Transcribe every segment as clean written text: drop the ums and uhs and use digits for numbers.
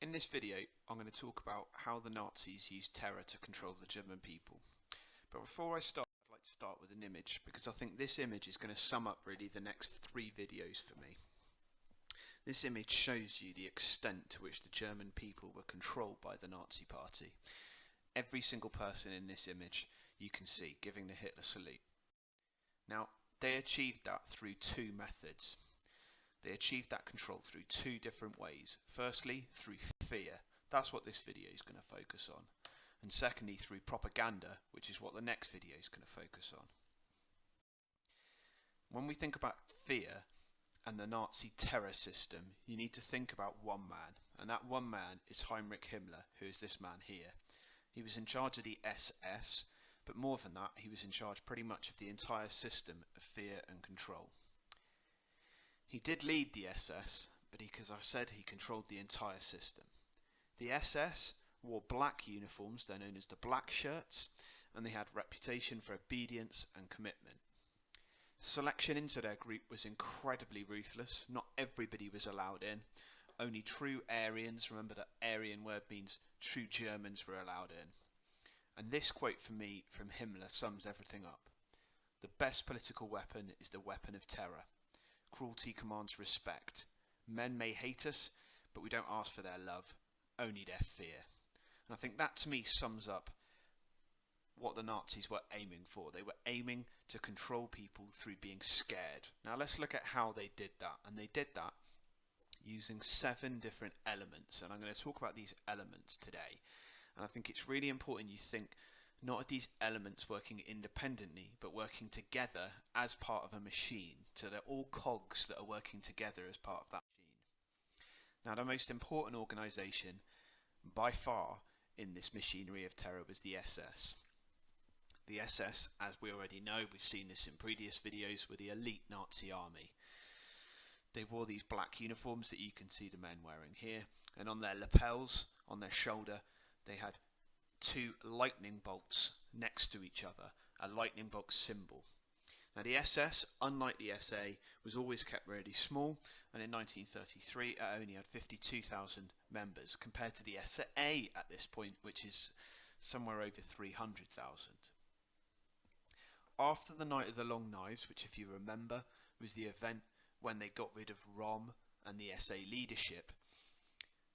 In this video, I'm going to talk about how the Nazis used terror to control the German people. But before I start, I'd like to start with an image, because I think this image is going to sum up really the next 3 videos for me. This image shows you the extent to which the German people were controlled by the Nazi Party. Every single person in this image you can see giving the Hitler salute. Now, they achieved that through 2 methods. They achieved that control through 2 different ways. Firstly, through fear. That's what this video is going to focus on. And secondly, through propaganda, which is what the next video is going to focus on. When we think about fear and the Nazi terror system, you need to think about one man. And that one man is Heinrich Himmler, who is this man here. He was in charge of the SS, but more than that, he was in charge pretty much of the entire system of fear and control. He did lead the SS, but as I said, he controlled the entire system. The SS wore black uniforms, they're known as the black shirts, and they had reputation for obedience and commitment. Selection into their group was incredibly ruthless. Not everybody was allowed in. Only true Aryans, remember that Aryan word means true Germans, were allowed in. And this quote from me from Himmler sums everything up. The best political weapon is the weapon of terror. Cruelty commands respect. Men may hate us, but we don't ask for their love, only their fear. And I think that to me sums up what the Nazis were aiming for. They were aiming to control people through being scared. Now let's look at how they did that. And they did that using 7 different elements. And I'm going to talk about these elements today. And I think it's really important you think not of these elements working independently, but working together as part of a machine. So they're all cogs that are working together as part of that machine. Now, the most important organisation by far in this machinery of terror was the SS. The SS, as we already know, we've seen this in previous videos, were the elite Nazi army. They wore these black uniforms that you can see the men wearing here, and on their lapels, on their shoulder, they had 2 lightning bolts next to each other, a lightning bolt symbol. Now the SS, unlike the SA, was always kept really small, and in 1933 it only had 52,000 members, compared to the SA at this point, which is somewhere over 300,000. After the Night of the Long Knives, which if you remember was the event when they got rid of Rom and the SA leadership,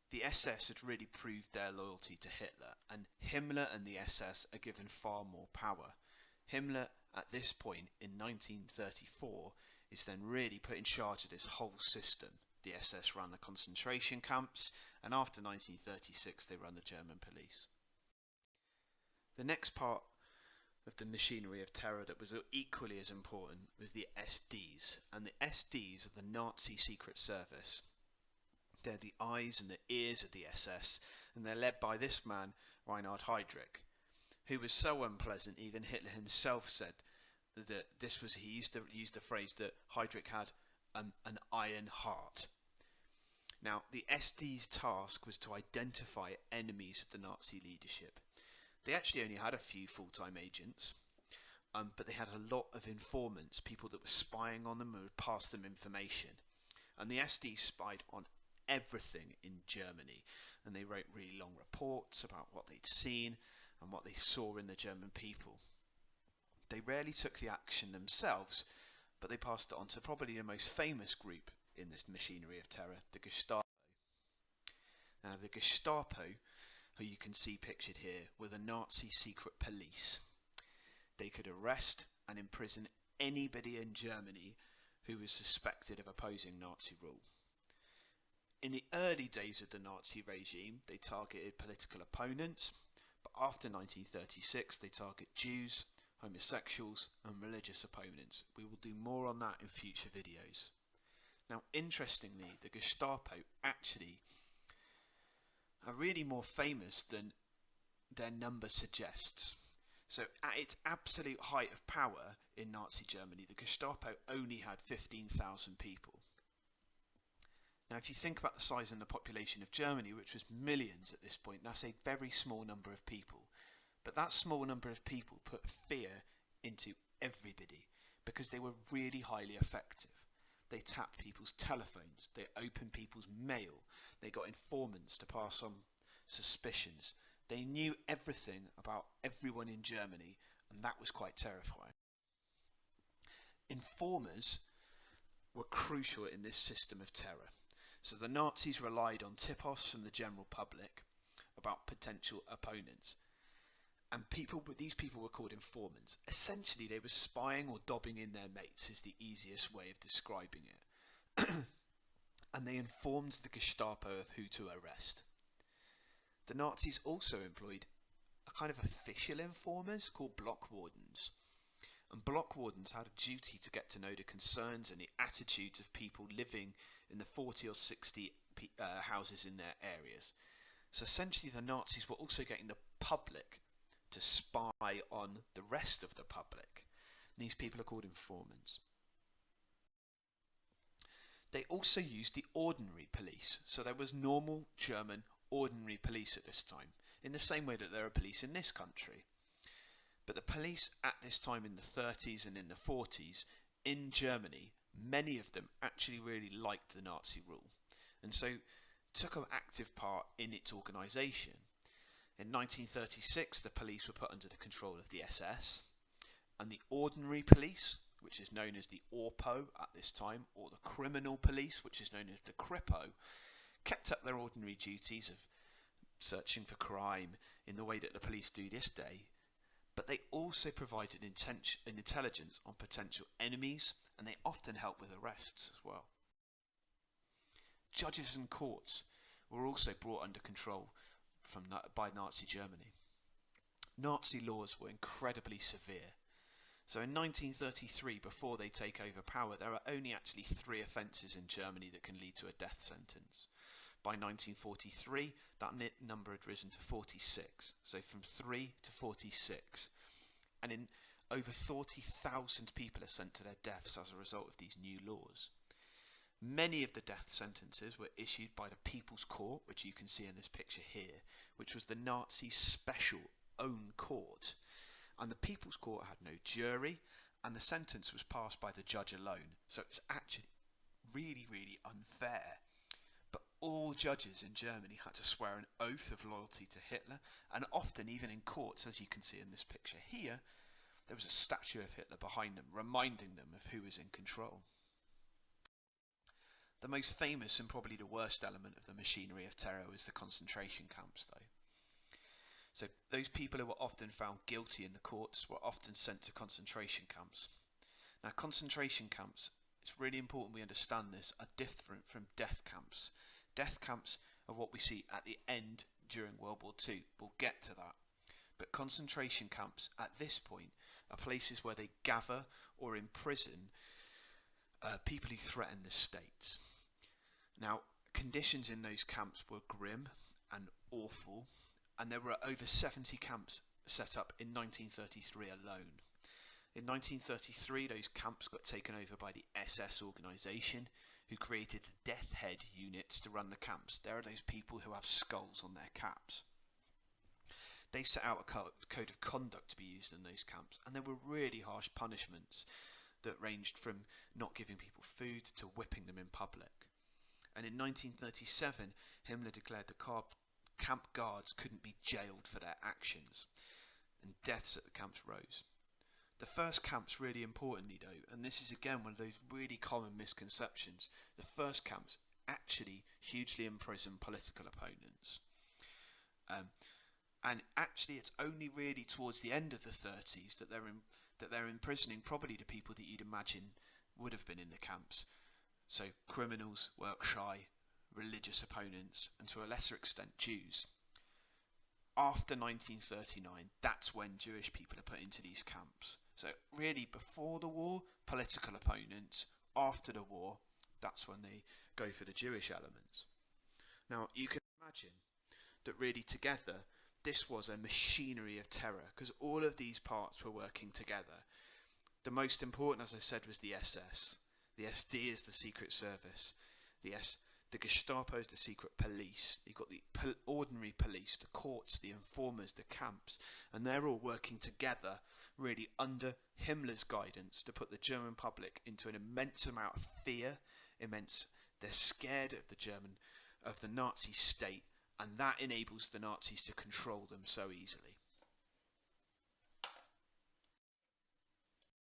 the SS had really proved their loyalty to Hitler, and Himmler and the SS are given far more power. Himmler, at this point in 1934, is then really put in charge of this whole system. The SS ran the concentration camps, and after 1936 they ran the German police. The next part of the machinery of terror that was equally as important was the SDs, and the SDs are the Nazi Secret Service. They're the eyes and the ears of the SS, and they're led by this man, Reinhard Heydrich, who was so unpleasant even Hitler himself said that he used to use the phrase that Heydrich had an iron heart. Now, the SD's task was to identify enemies of the Nazi leadership. They actually only had a few full-time agents, but they had a lot of informants, people that were spying on them and would pass them information. And the SD spied on everything in Germany, and they wrote really long reports about what they'd seen and what they saw in the German people. They rarely took the action themselves, but they passed it on to probably the most famous group in this machinery of terror, the Gestapo. Now the Gestapo, who you can see pictured here, were the Nazi secret police. They could arrest and imprison anybody in Germany who was suspected of opposing Nazi rule. In the early days of the Nazi regime, they targeted political opponents, but after 1936 they target Jews, homosexuals and religious opponents. We will do more on that in future videos. Now, interestingly, the Gestapo actually are really more famous than their number suggests. So at its absolute height of power in Nazi Germany, the Gestapo only had 15,000 people. Now, if you think about the size and the population of Germany, which was millions at this point, that's a very small number of people. But that small number of people put fear into everybody because they were really highly effective. They tapped people's telephones, they opened people's mail, they got informants to pass on suspicions. They knew everything about everyone in Germany, and that was quite terrifying. Informers were crucial in this system of terror. So the Nazis relied on tip-offs from the general public about potential opponents. And these people were called informants. Essentially, they were spying or dobbing in their mates, is the easiest way of describing it. And they informed the Gestapo of who to arrest. The Nazis also employed a kind of official informers called block wardens. And block wardens had a duty to get to know the concerns and the attitudes of people living in the 40 or 60 houses in their areas. So essentially the Nazis were also getting the public to spy on the rest of the public. And these people are called informants. They also used the ordinary police. So there was normal German ordinary police at this time, in the same way that there are police in this country. But the police at this time in the 30s and in the 40s in Germany, many of them actually really liked the Nazi rule, and so took an active part in its organisation. In 1936, the police were put under the control of the SS, and the ordinary police, which is known as the Orpo at this time, or the criminal police, which is known as the Kripo, kept up their ordinary duties of searching for crime in the way that the police do this day, but they also provided intelligence on potential enemies, and they often helped with arrests as well. Judges and courts were also brought under control by Nazi Germany. Nazi laws were incredibly severe. So in 1933, before they take over power, there are only actually 3 offences in Germany that can lead to a death sentence. By 1943, that number had risen to 46, so from 3 to 46. And in over 40,000 people are sent to their deaths as a result of these new laws. Many of the death sentences were issued by the People's Court, which you can see in this picture here, which was the Nazi special own court. And the People's Court had no jury, and the sentence was passed by the judge alone. So it's actually really, really unfair. But all judges in Germany had to swear an oath of loyalty to Hitler, and often even in courts, as you can see in this picture here, there was a statue of Hitler behind them, reminding them of who was in control. The most famous and probably the worst element of the machinery of terror is the concentration camps, though. So those people who were often found guilty in the courts were often sent to concentration camps. Now, concentration camps, it's really important we understand this, are different from death camps. Death camps are what we see at the end during World War II. We'll get to that. But concentration camps at this point are places where they gather or imprison people who threaten the state. Now, conditions in those camps were grim and awful, and there were over 70 camps set up in 1933 alone. In 1933, those camps got taken over by the SS organisation, who created the death head units to run the camps. There are those people who have skulls on their caps. They set out a code of conduct to be used in those camps, and there were really harsh punishments that ranged from not giving people food to whipping them in public. And in 1937, Himmler declared the camp guards couldn't be jailed for their actions, and deaths at the camps rose. The first camps, really importantly though, and this is again one of those really common misconceptions, the first camps actually hugely imprison political opponents. And actually it's only really towards the end of the 30s that they're imprisoning probably the people that you'd imagine would have been in the camps. So criminals, work shy, religious opponents, and to a lesser extent Jews. After 1939, that's when Jewish people are put into these camps. So really before the war, political opponents. After the war, that's when they go for the Jewish elements. Now you can imagine that really together this was a machinery of terror, because all of these parts were working together. The most important, as I said, was the SS. The SD is the Secret Service. The Gestapo is the secret police. You've got the ordinary police, the courts, the informers, the camps, and they're all working together, really under Himmler's guidance, to put the German public into an immense amount of fear. They're scared of the Nazi state, and that enables the Nazis to control them so easily.